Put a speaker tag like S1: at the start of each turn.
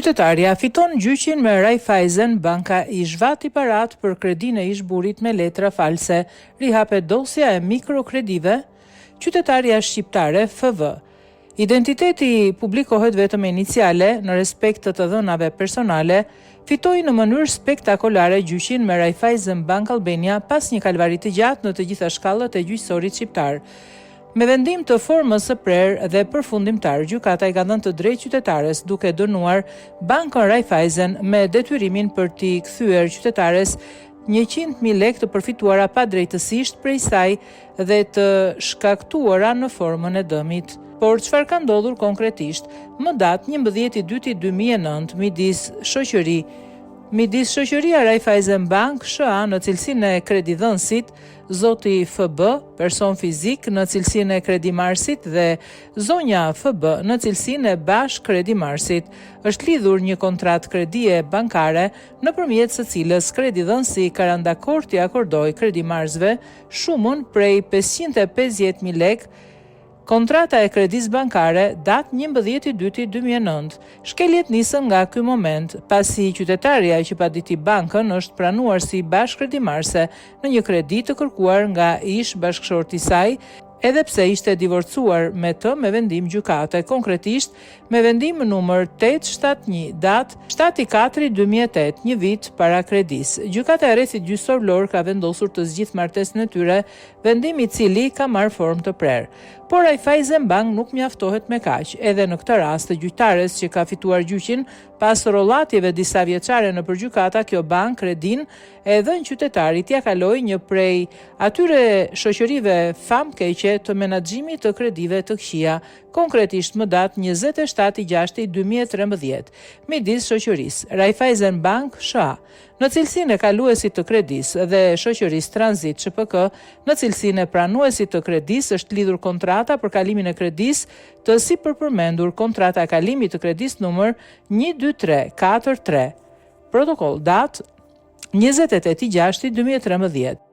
S1: Qytetarja fiton gjyqin me Raiffeisen, banka i zhvati parat për kredin e ish-burit me letra false, rihapet dosja e mikrokredive. Qytetarja shqiptare FV. Identiteti publikohet vetëm iniciale në respekt të dhënave personale, fitoi në mënyrë spektakolare gjyqin me Raiffeisen Bank Albania pas një kalvari të gjatë në të gjitha shkallët e gjyqësorit shqiptar. Me vendim të formës së prerë dhe përfundimtar, gjykata i ka dhënë të drejtë qytetares duke dënuar bankën Raiffeisen me detyrimin për t'i kthyer qytetares 100.000 lekë të përfituara padrejtësisht prej saj dhe të shkaktuara në formën e dëmit. Por çfarë ka ndodhur konkretisht? Më datë 11/2/2009 midis shoqëria Raiffeisen Bank S.A. në cilësinë e kredidhënësit, zoti FB, person fizik në cilësinë e kredimarrësit dhe zonja FB në cilësinë e bashkë kredimarrësit, është lidhur një kontratë kredie bankare nëpërmjet së cilës kredidhënësi ka rënë dakord t'i akordojë kredimarrësve shumën prej 550.000 lekë. Kontrata e kredis bankare datë 11/2/2009. Shkeljet nisën nga ky moment, pasi qytetarja që paditi bankën është pranuar si bashkëkredimarrëse në një kredi të kërkuar nga ish bashkëshorti i saj, edhe pse ishte divorcuar me të me vendim gjykate, konkretisht me vendim numër 871, datë 7/4/2008, një vit para kredis. Gjykata e Rrethit Gjyqësor Vlorë ka vendosur të zgjidhë martesën e tyre, vendim i cili ka marrë formë të prerë. Por Raiffeisen Bank nuk mjaftohet me kaq. Edhe në këtë rast të gjyqtares që ka fituar gjyqin pas rollatjeve disa vjeçare në përgjykata, kjo bank kredin e dhënë qytetarit ja kaloi një prej atyre shoqërive famkeqe të menaxhimit të kredive të këqija, konkretisht më datë 27/6/2013, midis shoqërisë Raiffeisen Bank S.A. në cilësinë e kaluesit të kredis dhe shoqërisë Transit SPK, në cilësinë e pranuesit të kredis është lidhur kontrata për kalimin e kredis të sipërpërmendur, kontrata e kalimit të kredis numër 12343. Protokoll datë 28/6/2013.